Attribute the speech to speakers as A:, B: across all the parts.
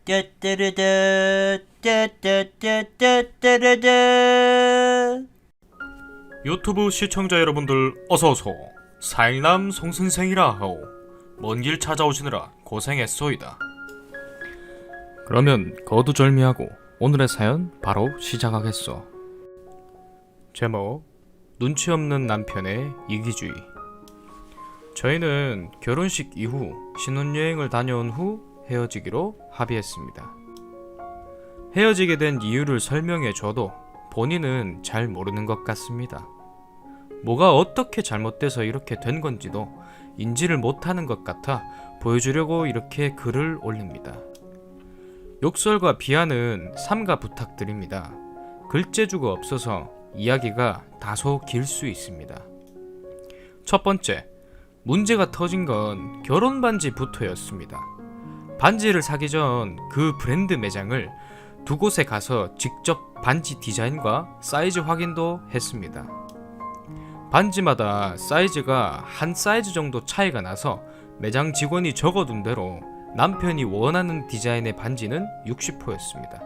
A: 따따라다 따따따따따라다.
B: 유튜브 시청자 여러분들 어서오소. 사일남 송선생이라 하오. 먼 길 찾아오시느라 고생했소이다. 그러면 거두절미하고 오늘의 사연 바로 시작하겠소. 제목: 눈치 없는 남편의 이기주의. 저희는 결혼식 이후 신혼여행을 다녀온 후 헤어지기로 합의했습니다. 헤어지게 된 이유를 설명해줘도 본인은 잘 모르는 것 같습니다. 뭐가 어떻게 잘못돼서 이렇게 된 건지도 인지를 못하는 것 같아 보여주려고 이렇게 글을 올립니다. 욕설과 비하는 삼가 부탁드립니다. 글재주가 없어서 이야기가 다소 길 수 있습니다. 첫 번째, 문제가 터진 건 결혼 반지부터였습니다. 반지를 사기 전 그 브랜드 매장을 두 곳에 가서 직접 반지 디자인과 사이즈 확인도 했습니다. 반지마다 사이즈가 한 사이즈 정도 차이가 나서 매장 직원이 적어둔 대로 남편이 원하는 디자인의 반지는 60호였습니다.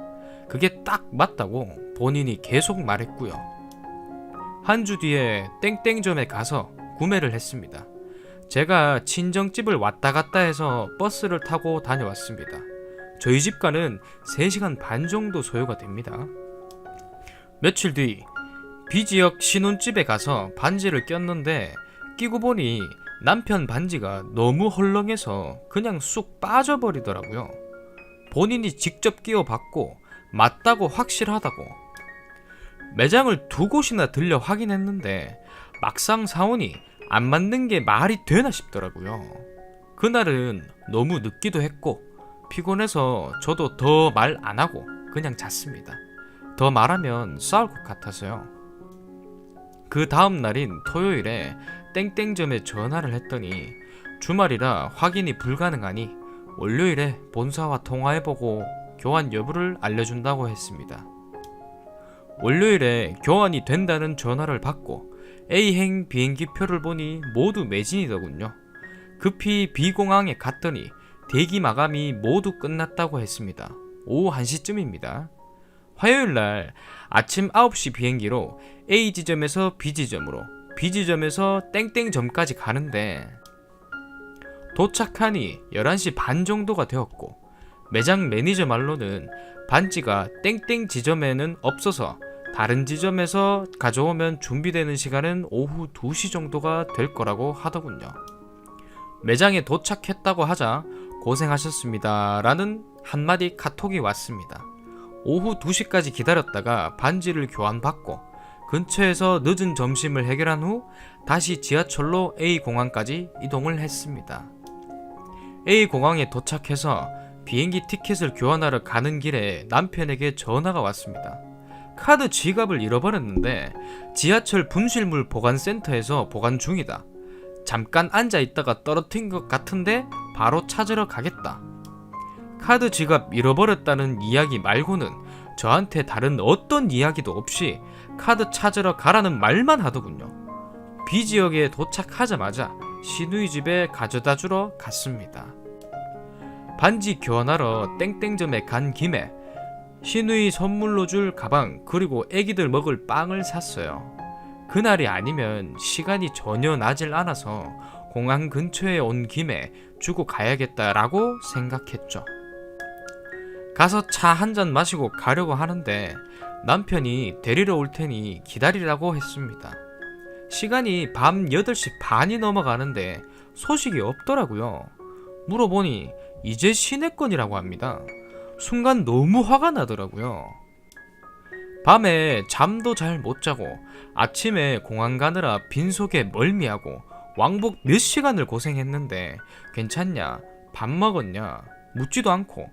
B: 그게 딱 맞다고 본인이 계속 말했고요. 한 주 뒤에 땡땡점에 가서 구매를 했습니다. 제가 친정집을 왔다 갔다 해서 버스를 타고 다녀왔습니다. 저희 집과는 3시간 반 정도 소요가 됩니다. 며칠 뒤 B지역 신혼집에 가서 반지를 꼈는데 끼고 보니 남편 반지가 너무 헐렁해서 그냥 쑥 빠져버리더라고요. 본인이 직접 끼워봤고 맞다고 확실하다고. 매장을 2곳이나 들려 확인했는데 막상 사오니 안 맞는 게 말이 되나 싶더라고요. 그날은 너무 늦기도 했고 피곤해서 저도 더 말 안 하고 그냥 잤습니다. 더 말하면 싸울 것 같아서요. 그 다음 날인 토요일에 땡땡점에 전화를 했더니 주말이라 확인이 불가능하니 월요일에 본사와 통화해보고 교환 여부를 알려준다고 했습니다. 월요일에 교환이 된다는 전화를 받고 A행 비행기표를 보니 모두 매진이더군요. 급히 B공항에 갔더니 대기 마감이 모두 끝났다고 했습니다. 오후 1시쯤입니다. 화요일날 아침 9시 비행기로 A지점에서 B지점으로, B지점에서 땡땡점까지 가는데 도착하니 11시 반 정도가 되었고 매장 매니저 말로는 반지가 땡땡 지점에는 없어서 다른 지점에서 가져오면 준비되는 시간은 오후 2시 정도가 될 거라고 하더군요. 매장에 도착했다고 하자 고생하셨습니다 라는 한마디 카톡이 왔습니다. 오후 2시까지 기다렸다가 반지를 교환받고 근처에서 늦은 점심을 해결한 후 다시 지하철로 A공항까지 이동을 했습니다. A공항에 도착해서 비행기 티켓을 교환하러 가는 길에 남편에게 전화가 왔습니다. 카드 지갑을 잃어버렸는데 지하철 분실물 보관센터에서 보관 중이다. 잠깐 앉아있다가 떨어뜨린 것 같은데 바로 찾으러 가겠다. 카드 지갑 잃어버렸다는 이야기 말고는 저한테 다른 어떤 이야기도 없이 카드 찾으러 가라는 말만 하더군요. B지역에 도착하자마자 시누이 집에 가져다 주러 갔습니다. 반지 교환하러 땡땡점에 간 김에 시누이 선물로 줄 가방 그리고 애기들 먹을 빵을 샀어요. 그날이 아니면 시간이 전혀 나질 않아서 공항 근처에 온 김에 주고 가야겠다라고 생각했죠. 가서 차 한 잔 마시고 가려고 하는데 남편이 데리러 올 테니 기다리라고 했습니다. 시간이 밤 8시 반이 넘어가는데 소식이 없더라고요. 물어보니 이제 시내권이라고 합니다. 순간 너무 화가 나더라고요. 밤에 잠도 잘 못 자고 아침에 공항 가느라 빈속에 멀미하고 왕복 몇 시간을 고생했는데 괜찮냐? 밥 먹었냐? 묻지도 않고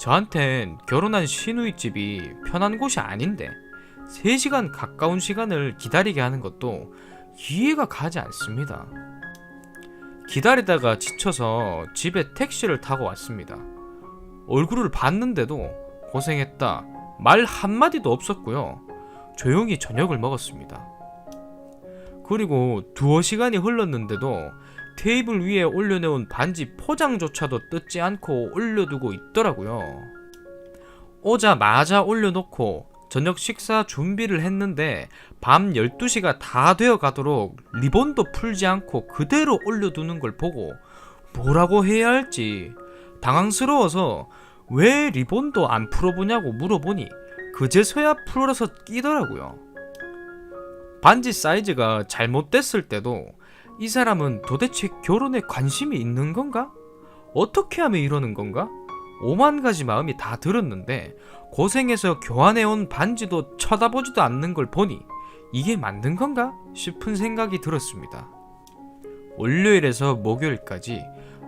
B: 저한텐 결혼한 시누이 집이 편한 곳이 아닌데 3시간 가까운 시간을 기다리게 하는 것도 이해가 가지 않습니다. 기다리다가 지쳐서 집에 택시를 타고 왔습니다. 얼굴을 봤는데도 고생했다 말 한마디도 없었고요. 조용히 저녁을 먹었습니다. 그리고 두어 시간이 흘렀는데도 테이블 위에 올려놓은 반지 포장조차도 뜯지 않고 올려두고 있더라고요. 오자마자 올려놓고 저녁 식사 준비를 했는데 밤 12시가 다 되어 가도록 리본도 풀지 않고 그대로 올려두는 걸 보고 뭐라고 해야 할지 당황스러워서 왜 리본도 안 풀어보냐고 물어보니 그제서야 풀어서 끼더라고요. 반지 사이즈가 잘못됐을 때도 이 사람은 도대체 결혼에 관심이 있는 건가? 어떻게 하면 이러는 건가? 오만 가지 마음이 다 들었는데 고생해서 교환해온 반지도 쳐다보지도 않는 걸 보니 이게 맞는 건가 싶은 생각이 들었습니다. 월요일에서 목요일까지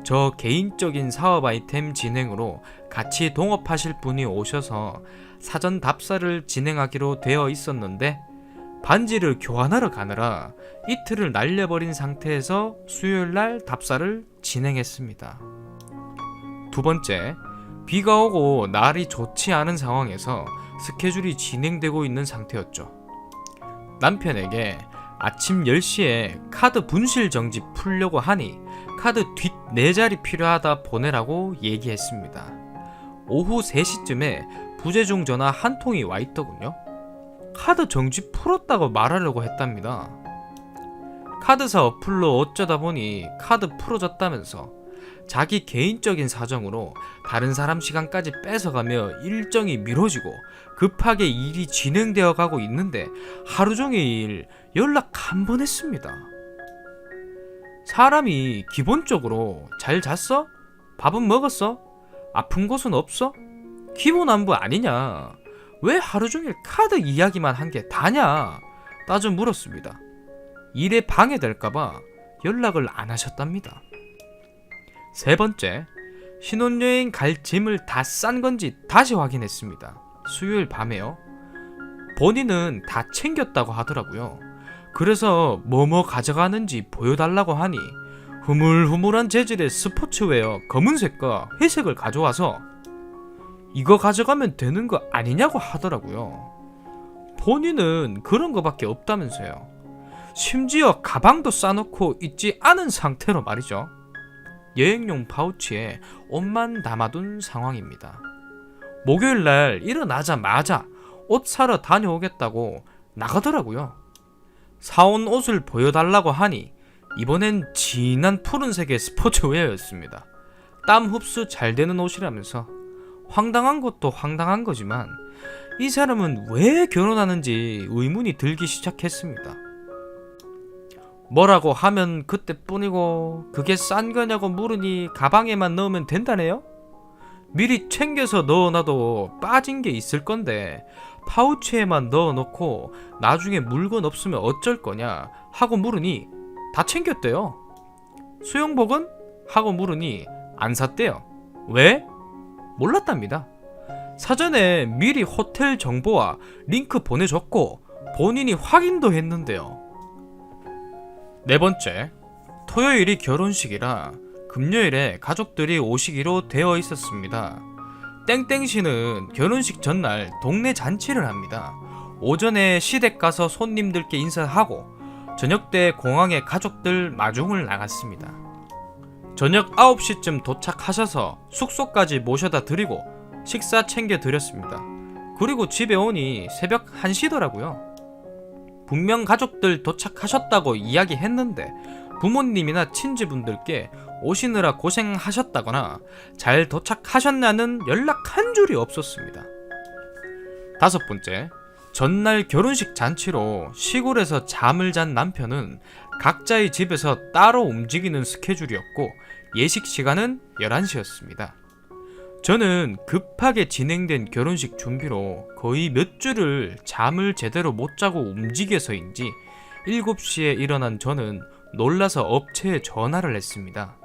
B: 저 개인적인 사업 아이템 진행으로 같이 동업하실 분이 오셔서 사전 답사를 진행하기로 되어 있었는데 반지를 교환하러 가느라 이틀을 날려버린 상태에서 수요일날 답사를 진행했습니다. 두 번째, 비가 오고 날이 좋지 않은 상황에서 스케줄이 진행되고 있는 상태였죠. 남편에게 아침 10시에 카드 분실 정지 풀려고 하니 카드 뒷 4자리 필요하다 보내라고 얘기했습니다. 오후 3시쯤에 부재중 전화 한 통이 와 있더군요. 카드 정지 풀었다고 말하려고 했답니다. 카드사 어플로 어쩌다 보니 카드 풀어졌다면서 자기 개인적인 사정으로 다른 사람 시간까지 뺏어가며 일정이 미뤄지고 급하게 일이 진행되어 가고 있는데 하루 종일 연락 한 번 했습니다. 사람이 기본적으로 잘 잤어? 밥은 먹었어? 아픈 곳은 없어? 기본 안부 아니냐? 왜 하루 종일 카드 이야기만 한 게 다냐? 따져 물었습니다. 일에 방해될까봐 연락을 안 하셨답니다. 세 번째, 신혼여행 갈 짐을 다 싼 건지 다시 확인했습니다. 수요일 밤에요. 본인은 다 챙겼다고 하더라고요. 그래서 뭐뭐 가져가는지 보여달라고 하니 흐물흐물한 재질의 스포츠웨어 검은색과 회색을 가져와서 이거 가져가면 되는 거 아니냐고 하더라고요. 본인은 그런 거밖에 없다면서요. 심지어 가방도 싸놓고 있지 않은 상태로 말이죠. 여행용 파우치에 옷만 담아둔 상황입니다. 목요일날 일어나자마자 옷 사러 다녀오겠다고 나가더라고요. 사온 옷을 보여달라고 하니 이번엔 진한 푸른색의 스포츠웨어였습니다. 땀 흡수 잘 되는 옷이라면서 황당한 것도 황당한 거지만 이 사람은 왜 결혼하는지 의문이 들기 시작했습니다. 뭐라고 하면 그때뿐이고 그게 싼 거냐고 물으니 가방에만 넣으면 된다네요? 미리 챙겨서 넣어놔도 빠진 게 있을 건데 파우치에만 넣어놓고 나중에 물건 없으면 어쩔 거냐 하고 물으니 다 챙겼대요. 수영복은? 하고 물으니 안 샀대요. 왜? 몰랐답니다. 사전에 미리 호텔 정보와 링크 보내줬고 본인이 확인도 했는데요. 네 번째, 토요일이 결혼식이라 금요일에 가족들이 오시기로 되어 있었습니다. 땡땡씨는 결혼식 전날 동네 잔치를 합니다. 오전에 시댁 가서 손님들께 인사하고 저녁 때 공항에 가족들 마중을 나갔습니다. 저녁 9시쯤 도착하셔서 숙소까지 모셔다 드리고 식사 챙겨 드렸습니다. 그리고 집에 오니 새벽 1시더라고요. 분명 가족들 도착하셨다고 이야기했는데 부모님이나 친지분들께 오시느라 고생하셨다거나 잘 도착하셨냐는 연락 한 줄이 없었습니다. 다섯 번째, 전날 결혼식 잔치로 시골에서 잠을 잔 남편은 각자의 집에서 따로 움직이는 스케줄이었고 예식 시간은 11시였습니다. 저는 급하게 진행된 결혼식 준비로 거의 몇 주를 잠을 제대로 못 자고 움직여서인지 7시에 일어난 저는 놀라서 업체에 전화를 했습니다.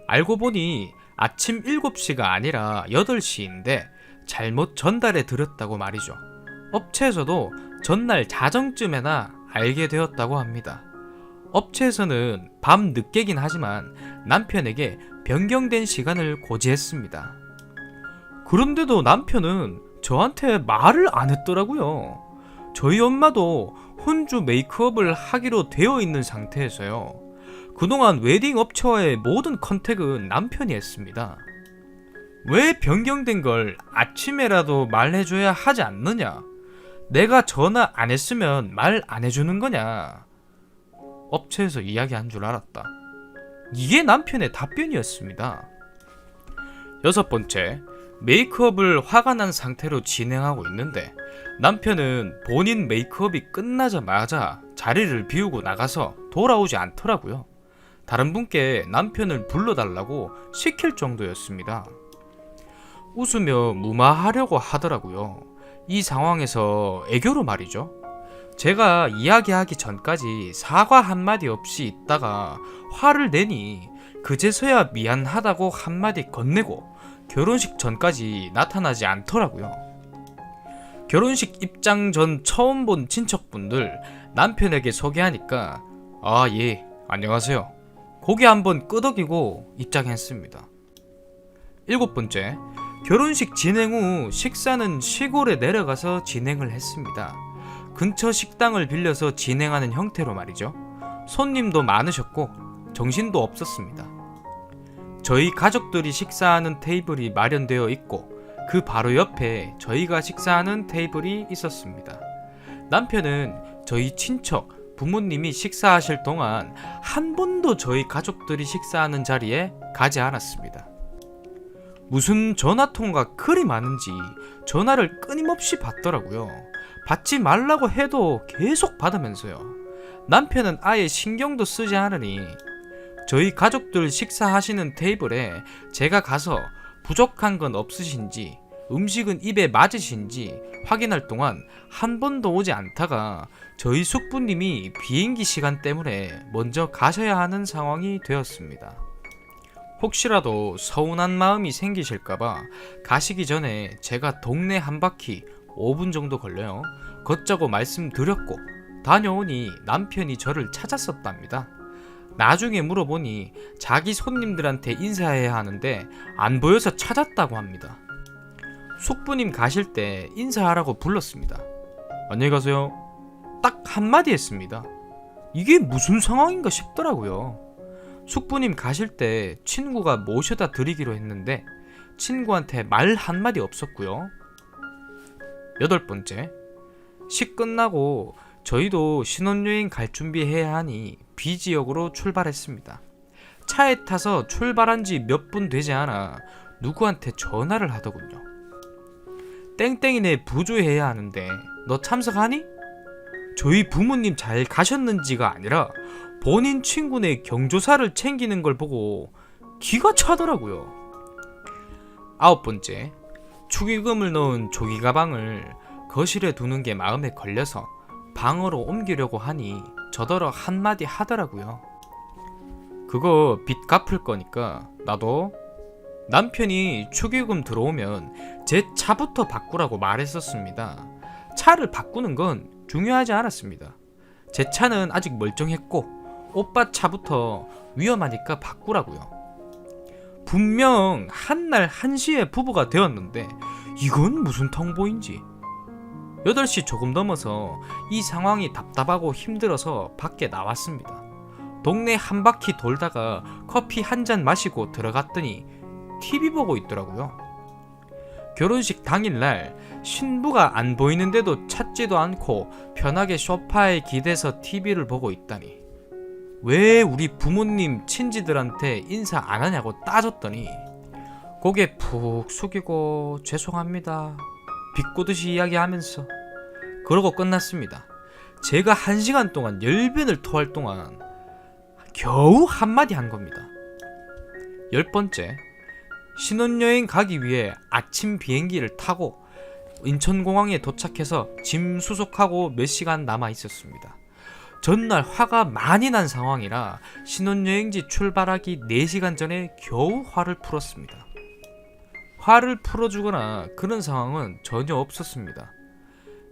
B: 알고 보니 아침 7시가 아니라 8시인데 잘못 전달해 드렸다고 말이죠. 업체에서도 전날 자정쯤에나 알게 되었다고 합니다. 업체에서는 밤 늦게긴 하지만 남편에게 변경된 시간을 고지했습니다. 그런데도 남편은 저한테 말을 안 했더라고요. 저희 엄마도 혼주 메이크업을 하기로 되어 있는 상태에서요. 그동안 웨딩 업체와의 모든 컨택은 남편이 했습니다. 왜 변경된 걸 아침에라도 말해줘야 하지 않느냐? 내가 전화 안 했으면 말 안 해주는 거냐? 업체에서 이야기한 줄 알았다. 이게 남편의 답변이었습니다. 여섯 번째, 메이크업을 화가 난 상태로 진행하고 있는데 남편은 본인 메이크업이 끝나자마자 자리를 비우고 나가서 돌아오지 않더라고요. 다른 분께 남편을 불러달라고 시킬 정도였습니다. 웃으며 무마하려고 하더라고요. 이 상황에서 애교로 말이죠. 제가 이야기하기 전까지 사과 한마디 없이 있다가 화를 내니 그제서야 미안하다고 한마디 건네고 결혼식 전까지 나타나지 않더라고요. 결혼식 입장 전 처음 본 친척분들 남편에게 소개하니까 아, 예, 안녕하세요. 고개 한번 끄덕이고 입장했습니다. 일곱 번째, 결혼식 진행 후 식사는 시골에 내려가서 진행을 했습니다. 근처 식당을 빌려서 진행하는 형태로 말이죠. 손님도 많으셨고 정신도 없었습니다. 저희 가족들이 식사하는 테이블이 마련되어 있고 그 바로 옆에 저희가 식사하는 테이블이 있었습니다. 남편은 저희 친척, 부모님이 식사하실 동안 한 번도 저희 가족들이 식사하는 자리에 가지 않았습니다. 무슨 전화통화가 그리 많은지 전화를 끊임없이 받더라고요. 받지 말라고 해도 계속 받으면서요. 남편은 아예 신경도 쓰지 않으니 저희 가족들 식사하시는 테이블에 제가 가서 부족한 건 없으신지 음식은 입에 맞으신지 확인할 동안 한 번도 오지 않다가 저희 숙부님이 비행기 시간 때문에 먼저 가셔야 하는 상황이 되었습니다. 혹시라도 서운한 마음이 생기실까봐 가시기 전에 제가 동네 한 바퀴 5분 정도 걸려요. 걷자고 말씀드렸고 다녀오니 남편이 저를 찾았었답니다. 나중에 물어보니 자기 손님들한테 인사해야 하는데 안 보여서 찾았다고 합니다. 숙부님 가실 때 인사하라고 불렀습니다. 안녕히 가세요. 딱 한마디 했습니다. 이게 무슨 상황인가 싶더라고요. 숙부님 가실 때 친구가 모셔다 드리기로 했는데 친구한테 말 한마디 없었고요. 여덟 번째, 식 끝나고 저희도 신혼여행 갈 준비해야 하니 B지역으로 출발했습니다. 차에 타서 출발한 지 몇 분 되지 않아 누구한테 전화를 하더군요. 땡땡이네 부조해야 하는데 너 참석하니? 저희 부모님 잘 가셨는지가 아니라 본인 친구네 경조사를 챙기는 걸 보고 기가 차더라고요. 아홉 번째, 축의금을 넣은 조기 가방을 거실에 두는 게 마음에 걸려서 방으로 옮기려고 하니 저더러 한마디 하더라고요. 그거 빚 갚을 거니까 놔둬. 남편이 축의금 들어오면 제 차부터 바꾸라고 말했었습니다. 차를 바꾸는 건 중요하지 않았습니다. 제 차는 아직 멀쩡했고 오빠 차부터 위험하니까 바꾸라고요. 분명 한날 1시에 부부가 되었는데 이건 무슨 통보인지. 8시 조금 넘어서 이 상황이 답답하고 힘들어서 밖에 나왔습니다. 동네 한 바퀴 돌다가 커피 한 잔 마시고 들어갔더니 TV 보고 있더라고요. 결혼식 당일날 신부가 안 보이는데도 찾지도 않고 편하게 소파에 기대서 TV를 보고 있다니. 왜 우리 부모님 친지들한테 인사 안 하냐고 따졌더니 고개 푹 숙이고 죄송합니다 비꼬듯이 이야기하면서 그러고 끝났습니다. 제가 1시간 동안 열변을 토할 동안 겨우 한마디 한 겁니다. 10번째, 신혼여행 가기 위해 아침 비행기를 타고 인천공항에 도착해서 짐 수속하고 몇 시간 남아 있었습니다. 전날 화가 많이 난 상황이라 신혼여행지 출발하기 4시간 전에 겨우 화를 풀었습니다. 화를 풀어주거나 그런 상황은 전혀 없었습니다.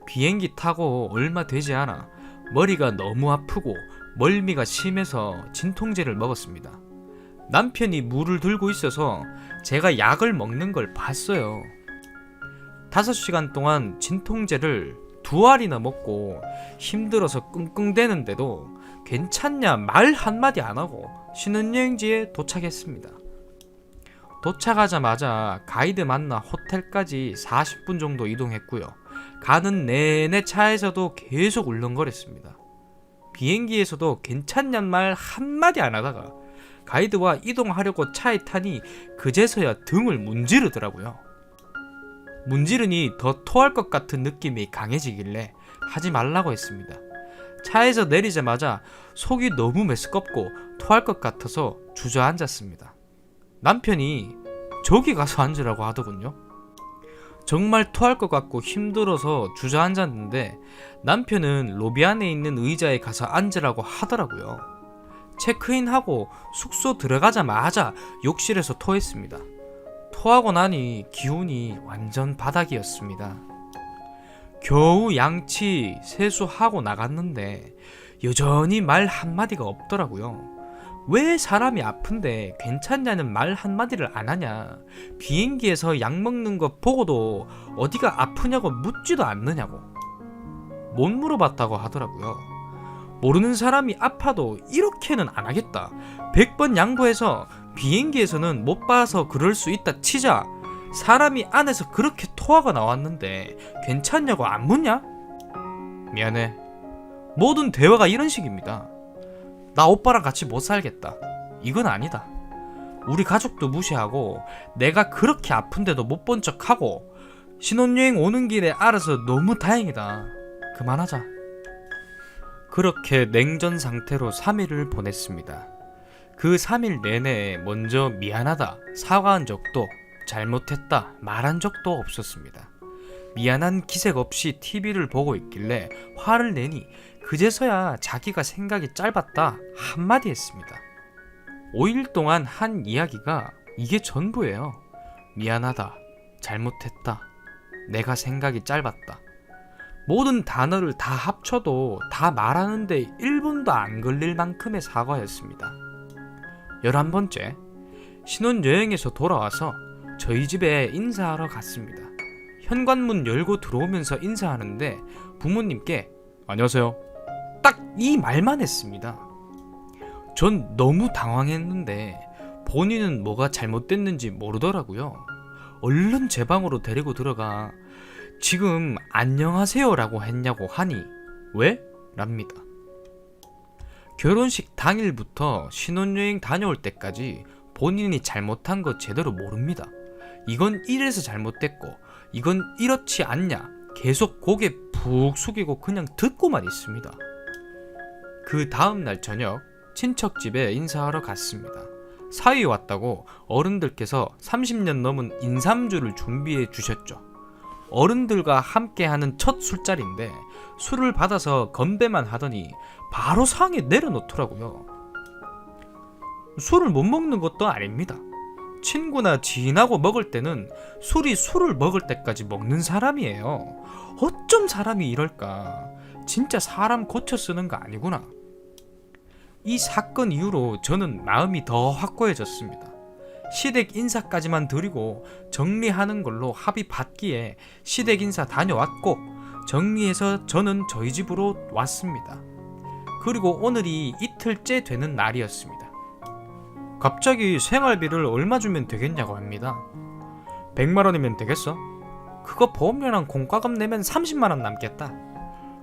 B: 비행기 타고 얼마 되지 않아 머리가 너무 아프고 멀미가 심해서 진통제를 먹었습니다. 남편이 물을 들고 있어서 제가 약을 먹는 걸 봤어요. 5시간 동안 진통제를 2알이나 먹고 힘들어서 끙끙대는데도 괜찮냐 말 한마디 안 하고 신혼여행지에 도착했습니다. 도착하자마자 가이드 만나 호텔까지 40분 정도 이동했고요. 가는 내내 차에서도 계속 울렁거렸습니다. 비행기에서도 괜찮냔 말 한마디 안 하다가 가이드와 이동하려고 차에 타니 그제서야 등을 문지르더라고요. 문지르니 더 토할 것 같은 느낌이 강해지길래 하지 말라고 했습니다. 차에서 내리자마자 속이 너무 메스껍고 토할 것 같아서 주저앉았습니다. 남편이 저기 가서 앉으라고 하더군요. 정말 토할 것 같고 힘들어서 주저앉았는데 남편은 로비 안에 있는 의자에 가서 앉으라고 하더라고요. 체크인하고 숙소 들어가자마자 욕실에서 토했습니다. 토하고 나니 기운이 완전 바닥이었습니다. 겨우 양치, 세수하고 나갔는데 여전히 말 한마디가 없더라고요. 왜 사람이 아픈데 괜찮냐는 말 한마디를 안 하냐, 비행기에서 약 먹는 거 보고도 어디가 아프냐고 묻지도 않느냐고 못 물어봤다고 하더라고요. 모르는 사람이 아파도 이렇게는 안 하겠다, 100번 양보해서 비행기에서는 못 봐서 그럴 수 있다 치자, 사람이 안에서 그렇게 토하가 나왔는데 괜찮냐고 안 묻냐? 미안해. 모든 대화가 이런 식입니다. 나 오빠랑 같이 못 살겠다, 이건 아니다. 우리 가족도 무시하고 내가 그렇게 아픈데도 못 본 척하고 신혼여행 오는 길에 알아서 너무 다행이다. 그만하자. 그렇게 냉전 상태로 3일을 보냈습니다. 그 3일 내내 먼저 미안하다, 사과한 적도, 잘못했다, 말한 적도 없었습니다. 미안한 기색 없이 TV를 보고 있길래 화를 내니 그제서야 자기가 생각이 짧았다 한마디 했습니다. 5일 동안 한 이야기가 이게 전부예요. 미안하다, 잘못했다, 내가 생각이 짧았다. 모든 단어를 다 합쳐도 다 말하는데 1분도 안 걸릴 만큼의 사과였습니다. 11번째, 신혼여행에서 돌아와서 저희 집에 인사하러 갔습니다. 현관문 열고 들어오면서 인사하는데 부모님께 안녕하세요, 딱 이 말만 했습니다. 전 너무 당황했는데 본인은 뭐가 잘못됐는지 모르더라고요. 얼른 제 방으로 데리고 들어가 지금 안녕하세요 라고 했냐고 하니 왜? 랍니다. 결혼식 당일부터 신혼여행 다녀올 때까지 본인이 잘못한 거 제대로 모릅니다. 이건 이래서 잘못됐고 이건 이렇지 않냐 계속 고개 푹 숙이고 그냥 듣고만 있습니다. 그 다음날 저녁 친척 집에 인사하러 갔습니다. 사위 왔다고 어른들께서 30년 넘은 인삼주를 준비해 주셨죠. 어른들과 함께하는 첫 술자리인데 술을 받아서 건배만 하더니 바로 상에 내려놓더라고요. 술을 못 먹는 것도 아닙니다. 친구나 지인하고 먹을 때는 술이 술을 먹을 때까지 먹는 사람이에요. 어쩜 사람이 이럴까? 진짜 사람 고쳐 쓰는 거 아니구나. 이 사건 이후로 저는 마음이 더 확고해졌습니다. 시댁 인사까지만 드리고 정리하는 걸로 합의 받기에 시댁 인사 다녀왔고 정리해서 저는 저희 집으로 왔습니다. 그리고 오늘이 이틀째 되는 날이었습니다. 갑자기 생활비를 얼마 주면 되겠냐고 합니다. 100만원이면 되겠어? 그거 보험료랑 공과금 내면 30만원 남겠다.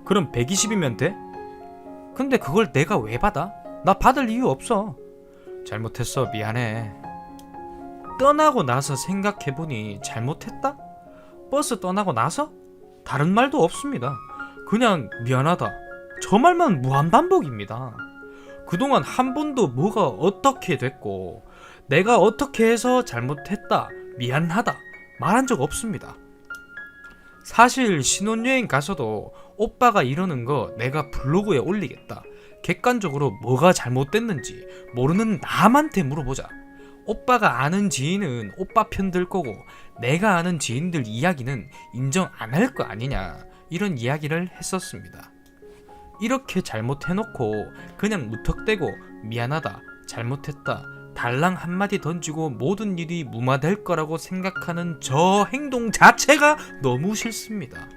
B: 그럼 120이면 돼? 근데 그걸 내가 왜 받아? 나 받을 이유 없어. 잘못했어, 미안해. 떠나고 나서 생각해보니 잘못했다? 버스 떠나고 나서? 다른 말도 없습니다. 그냥 미안하다, 저 말만 무한반복입니다. 그동안 한 번도 뭐가 어떻게 됐고 내가 어떻게 해서 잘못했다, 미안하다 말한 적 없습니다. 사실 신혼여행 가서도 오빠가 이러는 거 내가 블로그에 올리겠다, 객관적으로 뭐가 잘못됐는지 모르는 남한테 물어보자, 오빠가 아는 지인은 오빠 편 들 거고 내가 아는 지인들 이야기는 인정 안 할 거 아니냐, 이런 이야기를 했었습니다. 이렇게 잘못해놓고 그냥 무턱대고 미안하다, 잘못했다, 달랑 한마디 던지고 모든 일이 무마될 거라고 생각하는 저 행동 자체가 너무 싫습니다.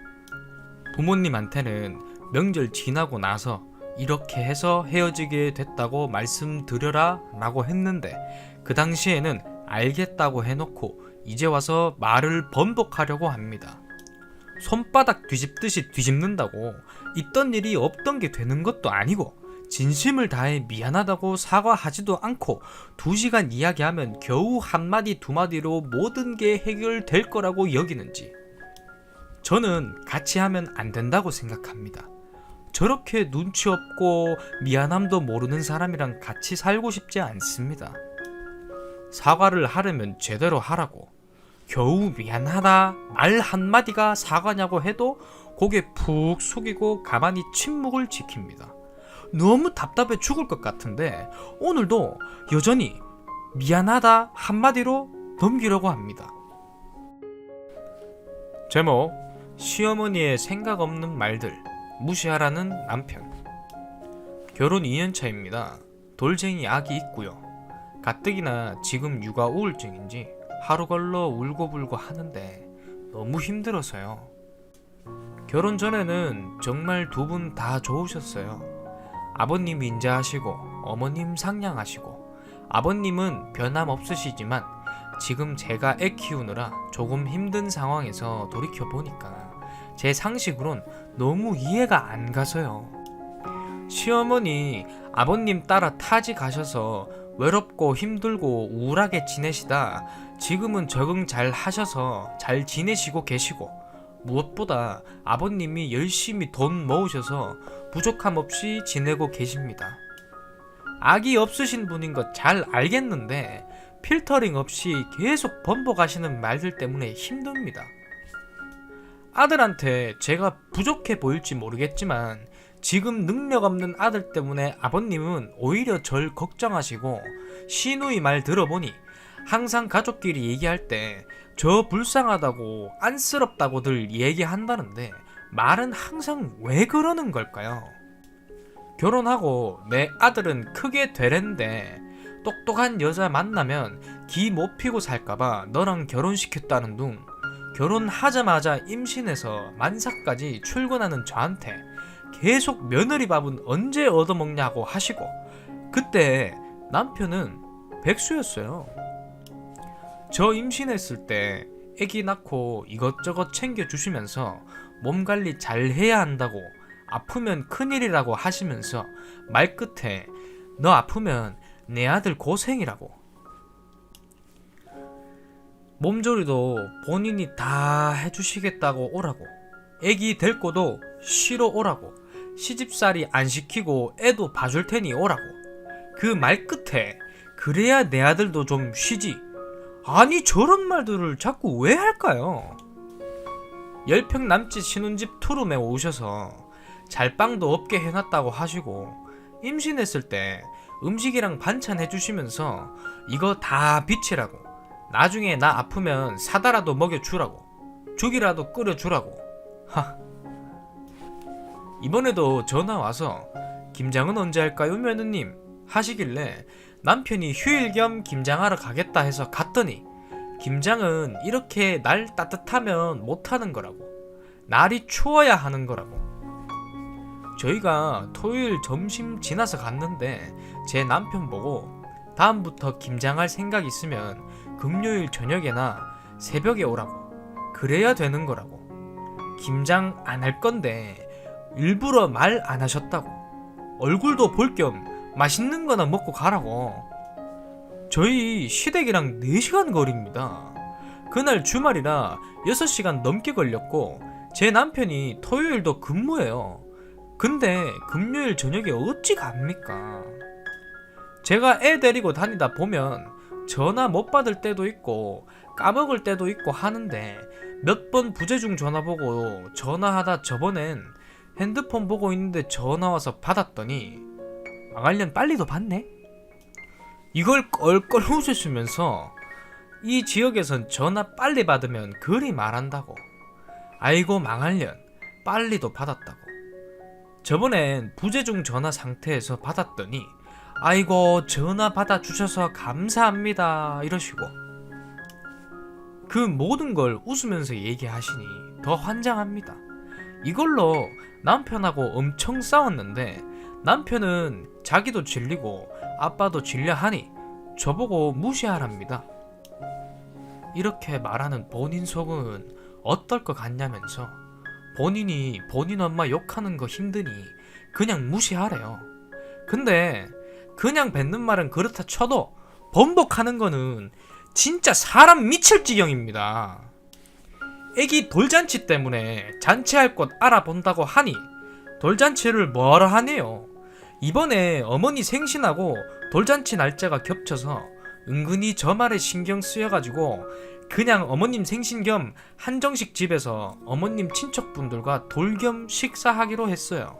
B: 부모님한테는 명절 지나고 나서 이렇게 해서 헤어지게 됐다고 말씀드려라 라고 했는데 그 당시에는 알겠다고 해놓고 이제 와서 말을 번복하려고 합니다. 손바닥 뒤집듯이 뒤집는다고 있던 일이 없던 게 되는 것도 아니고 진심을 다해 미안하다고 사과하지도 않고 2시간 이야기하면 겨우 한마디 두마디로 모든 게 해결될 거라고 여기는지 저는 같이 하면 안 된다고 생각합니다. 저렇게 눈치 없고 미안함도 모르는 사람이랑 같이 살고 싶지 않습니다. 사과를 하려면 제대로 하라고. 겨우 미안하다 말 한마디가 사과냐고 해도 고개 푹 숙이고 가만히 침묵을 지킵니다. 너무 답답해 죽을 것 같은데 오늘도 여전히 미안하다 한마디로 넘기려고 합니다. 제목: 시어머니의 생각 없는 말들 무시하라는 남편. 결혼 2년차입니다. 돌쟁이 아기 있고요. 가뜩이나 지금 육아 우울증인지 하루 걸러 울고불고 하는데 너무 힘들어서요. 결혼 전에는 정말 두 분 다 좋으셨어요. 아버님 인자하시고 어머님 상냥하시고 아버님은 변함없으시지만 지금 제가 애 키우느라 조금 힘든 상황에서 돌이켜보니까 제 상식으론 너무 이해가 안 가서요. 시어머니 아버님 따라 타지 가셔서 외롭고 힘들고 우울하게 지내시다 지금은 적응 잘 하셔서 잘 지내시고 계시고 무엇보다 아버님이 열심히 돈 모으셔서 부족함 없이 지내고 계십니다. 아기 없으신 분인 것 잘 알겠는데 필터링 없이 계속 번복하시는 말들 때문에 힘듭니다. 아들한테 제가 부족해 보일지 모르겠지만 지금 능력 없는 아들 때문에 아버님은 오히려 절 걱정하시고 시누이 말 들어보니 항상 가족끼리 얘기할 때 저 불쌍하다고 안쓰럽다고들 얘기한다는데 말은 항상 왜 그러는 걸까요? 결혼하고 내 아들은 크게 되랜데 똑똑한 여자 만나면 기 못 피고 살까봐 너랑 결혼시켰다는 둥 결혼하자마자 임신해서 만삭까지 출근하는 저한테 계속 며느리 밥은 언제 얻어먹냐고 하시고 그때 남편은 백수였어요. 저 임신했을 때 애기 낳고 이것저것 챙겨주시면서 몸관리 잘 해야 한다고 아프면 큰일이라고 하시면서 말끝에 너 아프면 내 아들 고생이라고 몸조리도 본인이 다 해주시겠다고 오라고 애기 데리고도 쉬러 오라고 시집살이 안 시키고 애도 봐줄 테니 오라고 그 말끝에 그래야 내 아들도 좀 쉬지 아니 저런 말들을 자꾸 왜 할까요? 10평 남짓 신혼집 투룸에 오셔서 잘빵도 없게 해놨다고 하시고 임신했을 때 음식이랑 반찬 해주시면서 이거 다 빚이라고 나중에 나 아프면 사다라도 먹여주라고 죽이라도 끓여주라고 이번에도 전화와서 김장은 언제 할까요 며느님 하시길래 남편이 휴일 겸 김장하러 가겠다 해서 갔더니 김장은 이렇게 날 따뜻하면 못하는 거라고 날이 추워야 하는 거라고 저희가 토요일 점심 지나서 갔는데 제 남편 보고 다음부터 김장할 생각 있으면 금요일 저녁에나 새벽에 오라고 그래야 되는 거라고 김장 안 할 건데 일부러 말 안 하셨다고 얼굴도 볼 겸 맛있는 거나 먹고 가라고 저희 시댁이랑 4시간 거리입니다. 그날 주말이라 6시간 넘게 걸렸고 제 남편이 토요일도 근무해요. 근데 금요일 저녁에 어찌 갑니까? 제가 애 데리고 다니다 보면 전화 못 받을 때도 있고 까먹을 때도 있고 하는데 몇 번 부재중 전화 보고 전화하다 저번엔 핸드폰 보고 있는데 전화 와서 받았더니 망할년 빨리도 받네? 이걸 껄껄 웃으시면서 이 지역에선 전화 빨리 받으면 그리 말한다고 아이고 망할년 빨리도 받았다고 저번엔 부재중 전화 상태에서 받았더니 아이고 전화 받아주셔서 감사합니다 이러시고 그 모든 걸 웃으면서 얘기하시니 더 환장합니다. 이걸로 남편하고 엄청 싸웠는데 남편은 자기도 질리고 아빠도 질려 하니 저보고 무시하랍니다. 이렇게 말하는 본인 속은 어떨 것 같냐면서 본인이 본인 엄마 욕하는 거 힘드니 그냥 무시하래요. 근데 그냥 뱉는 말은 그렇다 쳐도 번복하는 거는 진짜 사람 미칠 지경입니다. 애기 돌잔치 때문에 잔치할 곳 알아본다고 하니 돌잔치를 뭐하러 하네요. 이번에 어머니 생신하고 돌잔치 날짜가 겹쳐서 은근히 저 말에 신경 쓰여가지고 그냥 어머님 생신 겸 한정식 집에서 어머님 친척분들과 돌 겸 식사하기로 했어요.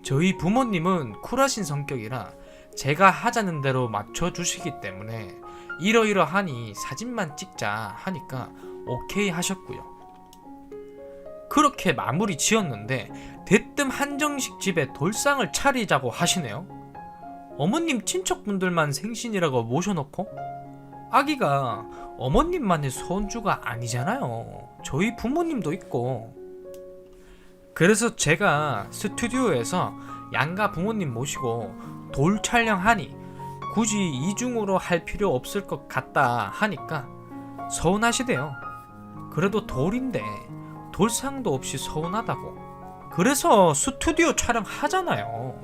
B: 저희 부모님은 쿨하신 성격이라 제가 하자는 대로 맞춰주시기 때문에 이러이러하니 사진만 찍자 하니까 오케이 하셨고요. 그렇게 마무리 지었는데 대뜸 한정식 집에 돌상을 차리자고 하시네요. 어머님 친척분들만 생신이라고 모셔놓고 아기가 어머님만의 손주가 아니잖아요. 저희 부모님도 있고. 그래서 제가 스튜디오에서 양가 부모님 모시고 돌 촬영하니 굳이 이중으로 할 필요 없을 것 같다 하니까 서운하시대요. 그래도 돌인데 돌상도 없이 서운하다고. 그래서 스튜디오 촬영하잖아요.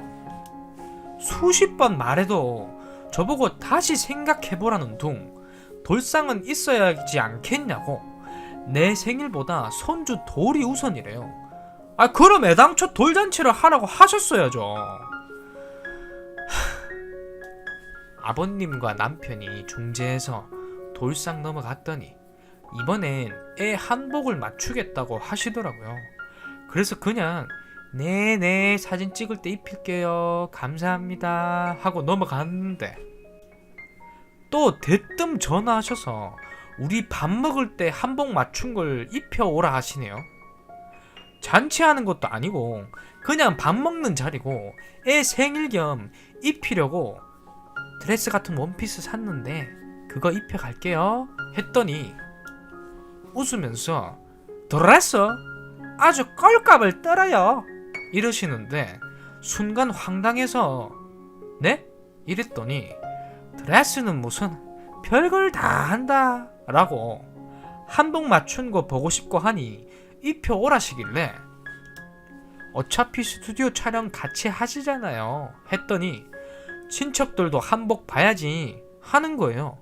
B: 수십 번 말해도 저보고 다시 생각해보라는 둥 돌상은 있어야지 않겠냐고. 내 생일보다 손주 돌이 우선이래요. 그럼 애당초 돌잔치를 하라고 하셨어야죠. 아버님과 남편이 중재해서 돌상 넘어갔더니 이번엔 애 한복을 맞추겠다고 하시더라고요. 그래서 그냥 네네 사진 찍을 때 입힐게요 감사합니다 하고 넘어갔는데 또 대뜸 전화하셔서 우리 밥 먹을 때 한복 맞춘 걸 입혀오라 하시네요. 잔치하는 것도 아니고 그냥 밥 먹는 자리고 애 생일 겸 입히려고 드레스 같은 원피스 샀는데 그거 입혀갈게요 했더니 웃으면서 드레스? 아주 껄값을 떨어요 이러시는데 순간 황당해서 네? 이랬더니 드레스는 무슨 별걸 다 한다 라고 한복 맞춘 거 보고 싶고 하니 입혀오라시길래 어차피 스튜디오 촬영 같이 하시잖아요 했더니 친척들도 한복 봐야지 하는 거예요.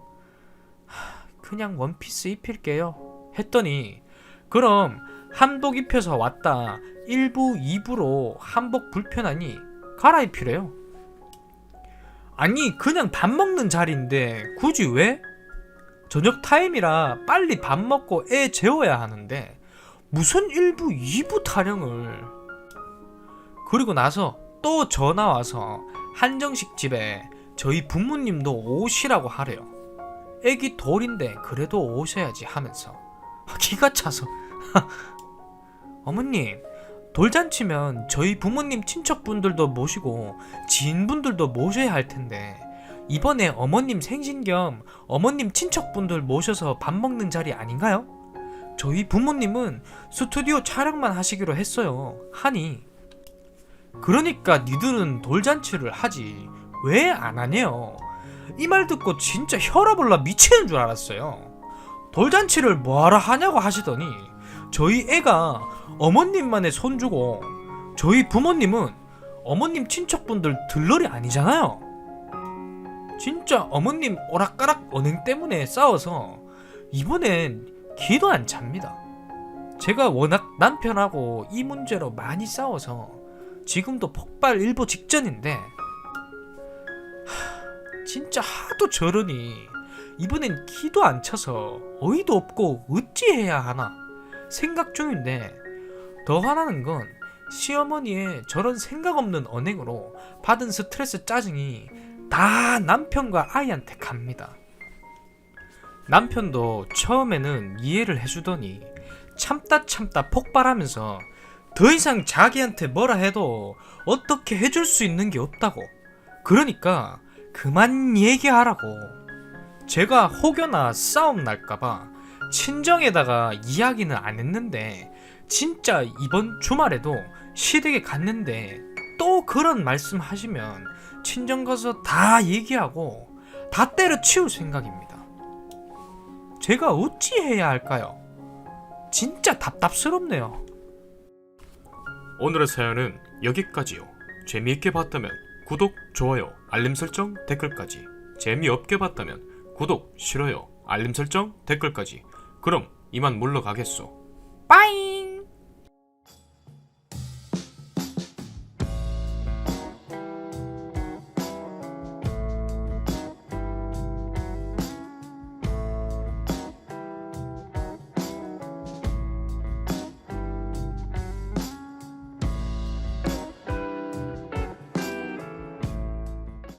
B: 그냥 원피스 입힐게요 했더니 그럼 한복 입혀서 왔다 1부 2부로 한복 불편하니 갈아입히래요. 아니 그냥 밥 먹는 자리인데 굳이 왜? 저녁 타임이라 빨리 밥 먹고 애 재워야 하는데 무슨 1부 2부 타령을. 그리고 나서 또 전화 와서 한정식 집에 저희 부모님도 오시라고 하래요. 애기 돌인데 그래도 오셔야지 하면서 기가 차서 어머님 돌잔치면 저희 부모님 친척분들도 모시고 지인분들도 모셔야 할 텐데 이번에 어머님 생신 겸 어머님 친척분들 모셔서 밥 먹는 자리 아닌가요? 저희 부모님은 스튜디오 촬영만 하시기로 했어요 하니 그러니까 니들은 돌잔치를 하지 왜 안 하네요. 이 말 듣고 진짜 혈압 올라 미치는 줄 알았어요. 돌잔치를 뭐하러 하냐고 하시더니 저희 애가 어머님만의 손주고 저희 부모님은 어머님 친척분들 들러리 아니잖아요. 진짜 어머님 오락가락 언행 때문에 싸워서 이번엔 기도 안 찹니다. 제가 워낙 남편하고 이 문제로 많이 싸워서 지금도 폭발 일보 직전인데 진짜 하도 저러니 이번엔 기도 안 차서 어이도 없고 어찌 해야 하나 생각 중인데 더 화나는 건 시어머니의 저런 생각 없는 언행으로 받은 스트레스 짜증이 다 남편과 아이한테 갑니다. 남편도 처음에는 이해를 해주더니 참다 폭발하면서 더 이상 자기한테 뭐라 해도 어떻게 해줄 수 있는 게 없다고. 그러니까 그만 얘기하라고. 제가 혹여나 싸움 날까봐 친정에다가 이야기는 안 했는데 진짜 이번 주말에도 시댁에 갔는데 또 그런 말씀 하시면 친정 가서 다 얘기하고 다 때려치울 생각입니다. 제가 어찌 해야 할까요? 진짜 답답스럽네요. 오늘의 사연은 여기까지요. 재미있게 봤다면 구독, 좋아요, 알림 설정, 댓글까지. 재미없게 봤다면 구독, 싫어요, 알림 설정, 댓글까지. 그럼 이만 물러가겠소. 빠잉!